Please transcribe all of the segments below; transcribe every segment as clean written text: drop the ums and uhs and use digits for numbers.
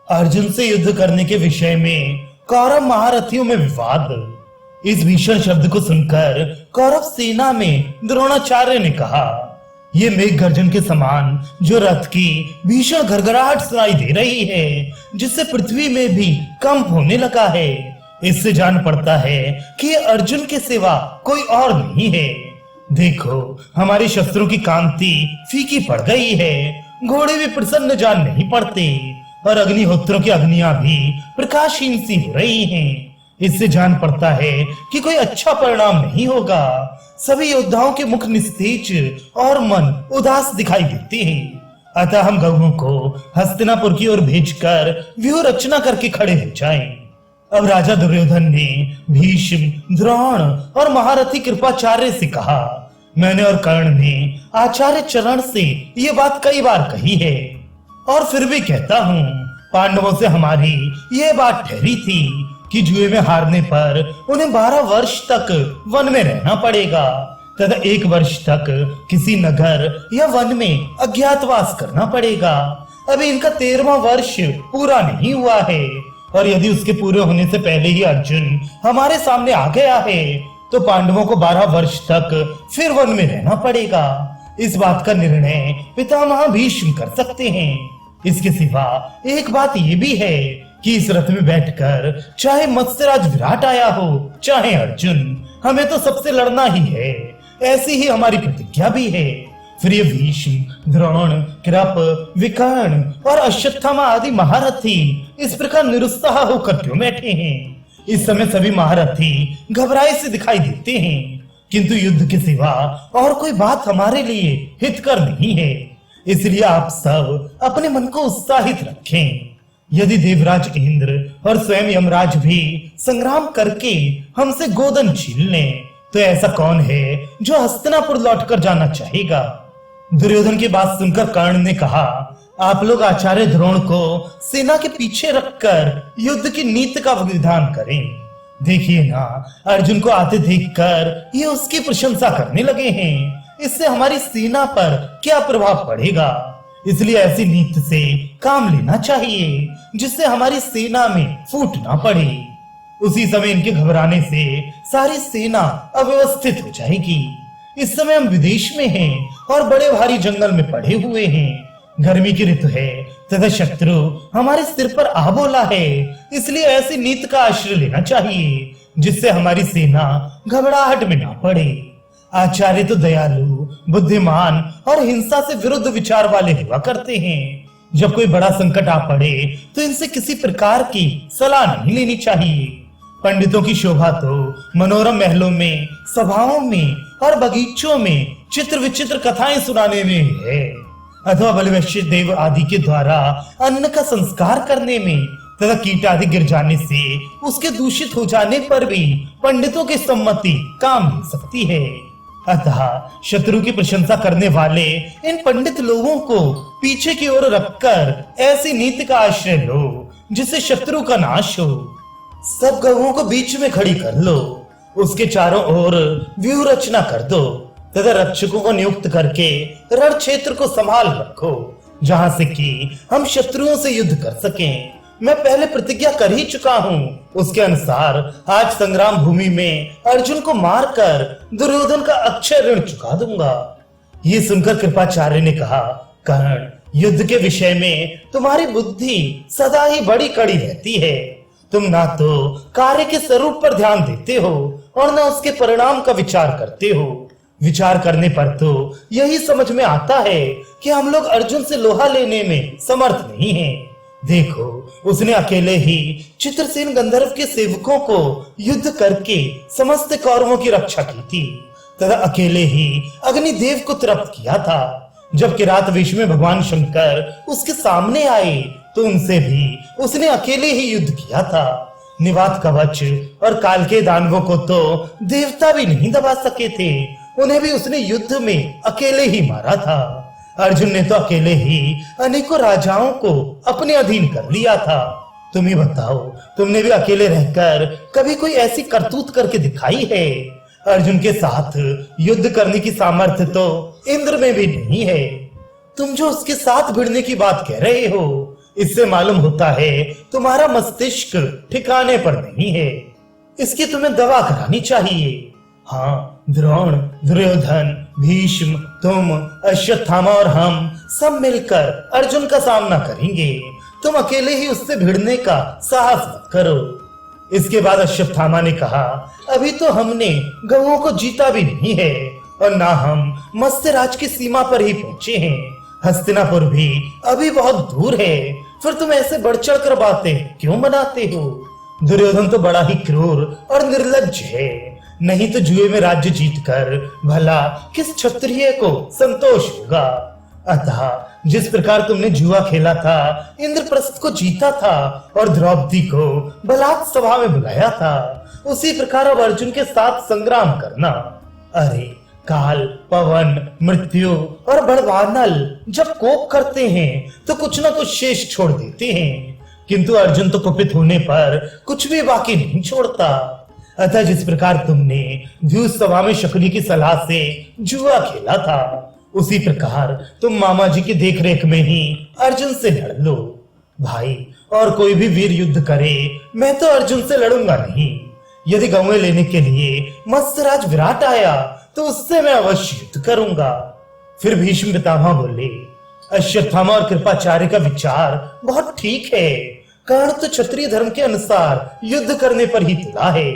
अर्जुन से युद्ध करने के विषय में कौरव महारथियों में विवाद। इस भीषण शब्द को सुनकर कौरव सेना में द्रोणाचार्य ने कहा, ये मेघ गर्जन के समान जो रथ की भीषण घरघराहट सुनाई दे रही है, जिससे पृथ्वी में भी कंप होने लगा है, इससे जान पड़ता है कि अर्जुन के सिवा कोई और नहीं है। देखो, हमारे शस्त्रों की कांति फीकी पड़ गई है, घोड़े भी प्रसन्न जान नहीं पड़ते और अग्निहोत्रों की अग्नियां भी प्रकाशहीन सी हो रही हैं। इससे जान पड़ता है कि कोई अच्छा परिणाम नहीं होगा। सभी योद्धाओं के मुख निस्तेज और मन उदास दिखाई देते हैं। अतः हम गौओं को हस्तिनापुर की ओर भेजकर व्यूह रचना करके खड़े हो जाएं। अब राजा दुर्योधन ने भीष्म, द्रोण और महारथी कृपाचार्य से कहा, मैंने और कर्ण ने आचार्य चरण से ये बात कई बार कही है और फिर भी कहता हूँ, पांडवों से हमारी ये बात ठहरी थी कि जुए में हारने पर उन्हें 12 वर्ष तक वन में रहना पड़ेगा तथा 1 वर्ष तक किसी नगर या वन में अज्ञातवास करना पड़ेगा। अभी इनका 13वां वर्ष पूरा नहीं हुआ है और यदि उसके पूरे होने से पहले ही अर्जुन हमारे सामने आ गया है तो पांडवों को 12 वर्ष तक फिर वन में रहना पड़ेगा। इस बात का निर्णय पितामह भीष्म कर सकते हैं। इसके सिवा एक बात ये भी है कि इस रथ में बैठकर चाहे मत्स्यराज विराट आया हो चाहे अर्जुन, हमें तो सबसे लड़ना ही है। ऐसी ही हमारी प्रतिज्ञा भी है। फिर ये भीष्म, द्रोण, कृप, विकर्ण और अश्वत्थामा आदि महारथी इस प्रकार निरुत्साह होकर क्यों बैठे हैं? इस समय सभी महारथी घबराए से दिखाई देते हैं, किंतु युद्ध के सिवा और कोई बात हमारे लिए हितकर नहीं है। इसलिए आप सब अपने मन को उत्साहित रखें। यदि देवराज इंद्र और स्वयं यमराज भी संग्राम करके हमसे गोदन छीन लें, तो ऐसा कौन है जो हस्तिनापुर लौटकर जाना चाहेगा? दुर्योधन की बात सुनकर कर्ण ने कहा, आप लोग आचार्य द्रोण को सेना के पीछे रखकर युद्ध की नीति का विधान करें। देखिए ना, अर्जुन को आते देखकर ये उसकी प्रशंसा करने लगे हैं। इससे हमारी सेना पर क्या प्रभाव पड़ेगा? इसलिए ऐसी नीति से काम लेना चाहिए जिससे हमारी सेना में फूट ना पड़े। उसी समय इनके घबराने से सारी सेना अव्यवस्थित हो जाएगी। इस समय हम विदेश में हैं और बड़े भारी जंगल में पड़े हुए हैं। गर्मी की ऋतु है तथा शत्रु हमारे सिर पर आ बोला है। इसलिए ऐसी नीति का आश्रय लेना चाहिए जिससे हमारी सेना घबराहट में ना पड़े। आचार्य तो दयालु, बुद्धिमान और हिंसा से विरुद्ध विचार वाले हुआ करते हैं। जब कोई बड़ा संकट आ पड़े तो इनसे किसी प्रकार की सलाह नहीं लेनी चाहिए। पंडितों की शोभा तो मनोरम महलों में, सभाओं में और बगीचों में चित्र विचित्र कथाएं सुनाने में है, अथवा बलवैश्य देव आदि के द्वारा अन्न का संस्कार करने में तथा कीट आदि गिर जाने से उसके दूषित हो जाने पर भी पंडितों की सम्मति काम ले सकती है। अतः शत्रु की प्रशंसा करने वाले इन पंडित लोगों को पीछे की ओर रखकर ऐसी नीति का आश्रय लो जिससे शत्रु का नाश हो। सब गौओं को बीच में खड़ी कर लो, उसके चारों ओर व्यूह रचना कर दो तथा रक्षकों को नियुक्त करके रण क्षेत्र को संभाल रखो, जहां से कि हम शत्रुओं से युद्ध कर सकें। मैं पहले प्रतिज्ञा कर ही चुका हूँ। उसके अनुसार आज संग्राम भूमि में अर्जुन को मारकर दुर्योधन का अक्षय ऋण चुका दूंगा। ये सुनकर कृपाचार्य ने कहा, कर्ण, युद्ध के विषय में तुम्हारी बुद्धि सदा ही बड़ी कड़ी रहती है। तुम ना तो कार्य के स्वरूप पर ध्यान देते हो और न उसके परिणाम का विचार करते हो। विचार करने पर तो यही समझ में आता है कि हम लोग अर्जुन से लोहा लेने में समर्थ नहीं हैं। देखो, उसने अकेले ही चित्रसेन गंधर्व के सेवकों को युद्ध करके समस्त कौरवों की रक्षा की थी तथा अकेले ही अग्निदेव को तृप्त किया था। जब किरात वेश में भगवान शंकर उसके सामने आए तो उनसे भी उसने अकेले ही युद्ध किया था। निवात कवच और काल के दानवों को तो देवता भी नहीं दबा सके थे, उन्हें भी उसने युद्ध में अकेले ही मारा था। अर्जुन ने तो अकेले ही अनेकों राजाओं को अपने अधीन कर लिया था। तुम ही बताओ, तुमने भी अकेले रहकर कभी कोई ऐसी करतूत करके दिखाई है? अर्जुन के साथ युद्ध करने की सामर्थ्य तो इंद्र में भी नहीं है। तुम जो उसके साथ भिड़ने की बात कह रहे हो, इससे मालूम होता है तुम्हारा मस्तिष्क ठिकाने पर नहीं है। इसकी तुम्हें दवा करानी चाहिए। हाँ, द्रोण, दुर्योधन, भीष्म, तुम, अश्वत्थामा और हम सब मिलकर अर्जुन का सामना करेंगे। तुम अकेले ही उससे भिड़ने का साहस मत करो। इसके बाद अश्वत्थामा ने कहा, अभी तो हमने गौओं को जीता भी नहीं है और ना हम मत्स्यराज की सीमा पर ही पहुंचे हैं। हस्तिनापुर भी अभी बहुत दूर है, फिर तुम ऐसे बढ़ चढ़ कर बातें क्यों बनाते हो? दुर्योधन तो बड़ा ही क्रूर और निर्लज्ज है। नहीं तो जुए में राज्य जीतकर भला किस क्षत्रिय को संतोष होगा? अतः जिस प्रकार तुमने जुआ खेला था, इंद्रप्रस्थ को जीता था और द्रौपदी को बलात् सभा में बुलाया था, उसी प्रकार अब अर्जुन के साथ संग्राम करना। अरे काल, पवन, मृत्यु और बड़वानल जब कोप करते हैं तो कुछ न कुछ शेष छोड़ देते हैं, किंतु अर्जुन तो कुपित होने पर कुछ भी बाकी नहीं छोड़ता। अतः जिस प्रकार तुमने व्यूस सभा में शकुनी की सलाह से जुआ खेला था, उसी प्रकार तुम मामा जी की देखरेख में ही अर्जुन से लड़ लो। भाई, और कोई भी वीर युद्ध करे, मैं तो अर्जुन से लड़ूंगा नहीं। यदि गौएं लेने के लिए मत्स्यराज विराट आया तो उससे मैं अवश्य युद्ध करूंगा। फिर भीष्म पितामह बोले, अश्वत्थामा और कृपाचार्य का विचार बहुत ठीक है। कर्ण तो क्षत्रिय धर्म के अनुसार युद्ध करने पर ही तुला है।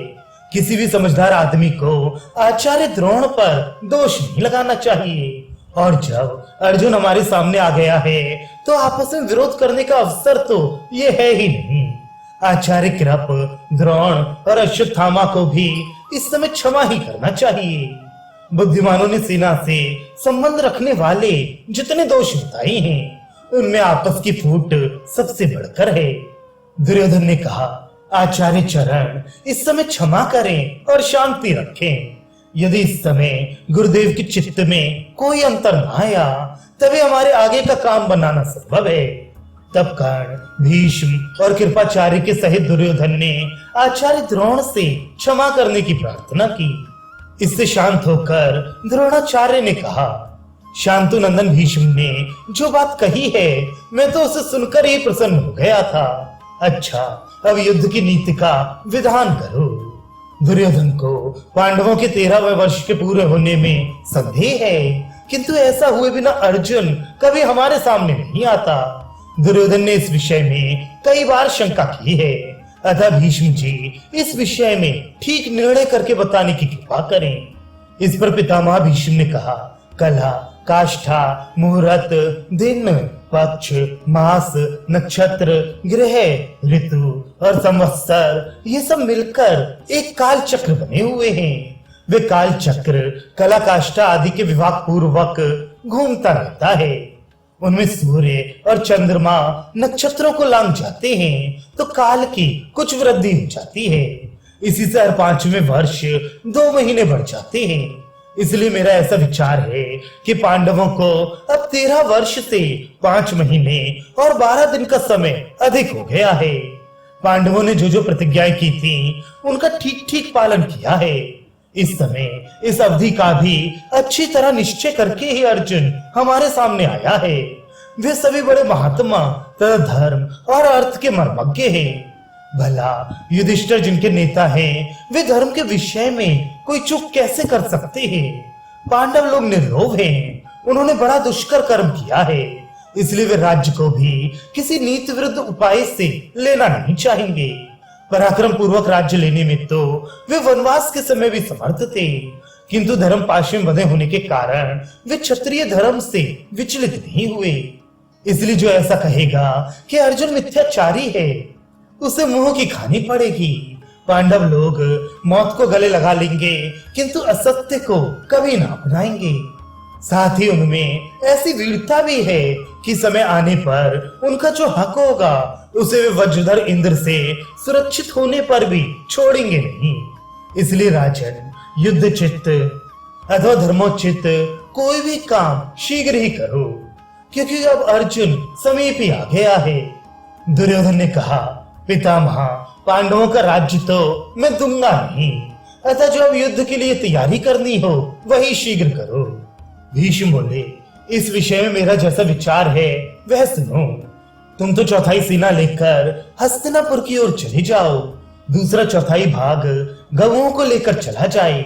किसी भी समझदार आदमी को आचार्य द्रोण पर दोष नहीं लगाना चाहिए। और जब अर्जुन हमारे सामने आ गया है तो आपस में विरोध करने का अवसर तो ये है ही नहीं। आचार्य कृप, द्रोण और अश्वत्थामा को भी इस समय क्षमा ही करना चाहिए। बुद्धिमानों ने सेना से संबंध रखने वाले जितने दोष बताए हैं, उनमें आपस की फूट सबसे बढ़कर है। दुर्योधन ने कहा, आचार्य चरण, इस समय क्षमा करें और शांति रखें। यदि इस समय गुरुदेव के चित्त में कोई अंतर न आया, तभी हमारे आगे का काम बनाना संभव है। तब कर्ण, भीष्म और कृपाचार्य के सहित दुर्योधन ने आचार्य द्रोण से क्षमा करने की प्रार्थना की। इससे शांत होकर द्रोणाचार्य ने कहा, शांतु नंदन भीष्म ने जो बात कही है, मैं तो उसे सुनकर ही प्रसन्न हो गया था। अच्छा, अब युद्ध की नीति का विधान करो। दुर्योधन को पांडवों के 13वें वर्ष के पूरे होने में संदेह है, किंतु ऐसा हुए बिना अर्जुन कभी हमारे सामने नहीं आता। दुर्योधन ने इस विषय में कई बार शंका की है। अतः भीष्म जी इस विषय में ठीक निर्णय करके बताने की कृपा करें। इस पर पितामह भीष्म ने कहा, कला, काष्ठा, मुहूर्त, दिन, पक्ष, मास, नक्षत्र, ग्रह, ऋतु और संवत्सर, ये सब मिलकर एक काल चक्र बने हुए हैं। वे काल चक्र कला, काष्ठा आदि के विभाग पूर्वक घूमता रहता है। उनमें सूर्य और चंद्रमा नक्षत्रों को लांघ जाते हैं तो काल की कुछ वृद्धि हो जाती है। इसी से हर 5वें वर्ष 2 महीने बढ़ जाते हैं। इसलिए मेरा ऐसा विचार है कि पांडवों को अब 13 वर्ष से 5 महीने और 12 दिन का समय अधिक हो गया है। पांडवों ने जो जो प्रतिज्ञाएं की थी, उनका ठीक ठीक पालन किया है। इस समय इस अवधि का भी अच्छी तरह निश्चय करके ही अर्जुन हमारे सामने आया है। वे सभी बड़े महात्मा तथा धर्म और अर्थ के मर्मज्ञ हैं। भला युधिष्ठिर जिनके नेता हैं, वे धर्म के विषय में कोई चूक कैसे कर सकते हैं? पांडव लोग निर्लोभ हैं, उन्होंने बड़ा दुष्कर कर्म किया है, इसलिए वे राज्य को भी किसी नीति विरुद्ध उपाय से लेना नहीं चाहेंगे। पराक्रम पूर्वक राज्य लेने में तो वे वनवास के समय भी समर्थ थे, किंतु धर्म पाश में बंधे होने के कारण वे क्षत्रिय धर्म से विचलित नहीं हुए। इसलिए जो ऐसा कहेगा कि अर्जुन मिथ्याचारी है, उसे मुंह की खानी पड़ेगी। पांडव लोग मौत को गले लगा लेंगे, किंतु असत्य को कभी ना अपनाएंगे। साथ ही उनमें ऐसी वीरता भी है कि समय आने पर उनका जो हक होगा, उसे वे वज्रधर इंद्र से सुरक्षित होने पर भी छोड़ेंगे नहीं। इसलिए राजन, युद्ध चित्त अथवा धर्मोचित कोई भी काम शीघ्र ही करो, क्योंकि अब अर्जुन समीप ही आ गया है। दुर्योधन ने कहा, पितामह, पांडवों का राज्य तो मैं दूंगा नहीं, अतः जो अब युद्ध के लिए तैयारी करनी हो वही शीघ्र करो। भीष्म बोले, इस विषय में मेरा जैसा विचार है वह सुनो। तुम तो चौथाई सेना लेकर हस्तिनापुर की ओर चले जाओ, दूसरा चौथाई भाग गवों को लेकर चला जाए।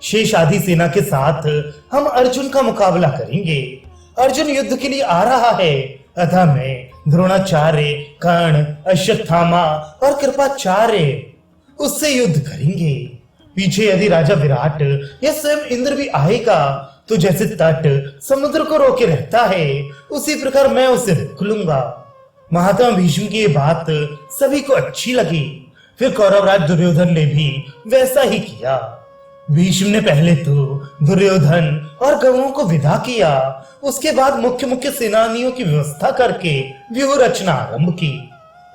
शेष आधी सेना के साथ हम अर्जुन का मुकाबला करेंगे। अर्जुन युद्ध के लिए आ रहा है, अतः मैं, द्रोणाचार्य, कर्ण, अश्वत्थामा और कृपाचार्य उससे युद्ध करेंगे। पीछे यदि राजा विराट या स्वयं इंद्र भी आएगा तो जैसे तट समुद्र को रोके रहता है, उसी प्रकार मैं उसे रोक लूंगा। महात्मा भीष्म की ये बात सभी को अच्छी लगी। फिर कौरवराज दुर्योधन ने भी वैसा ही किया। भीष्म ने पहले तो दुर्योधन और गवों को विदा किया, उसके बाद मुख्य मुख्य सेनानियों की व्यवस्था करके व्यूह रचना आरंभ की।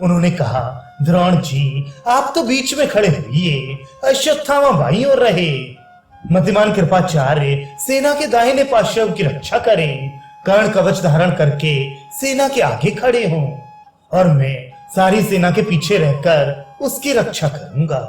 उन्होंने कहा, द्रोण जी आप तो बीच में खड़े हुए, अश्वत्थामा बाईं ओर रहे, मतिमान कृपाचार्य सेना के दाहिने पार्श्व की रक्षा करें, कर्ण कवच धारण करके सेना के आगे खड़े हों और मैं सारी सेना के पीछे रहकर उसकी रक्षा करूंगा।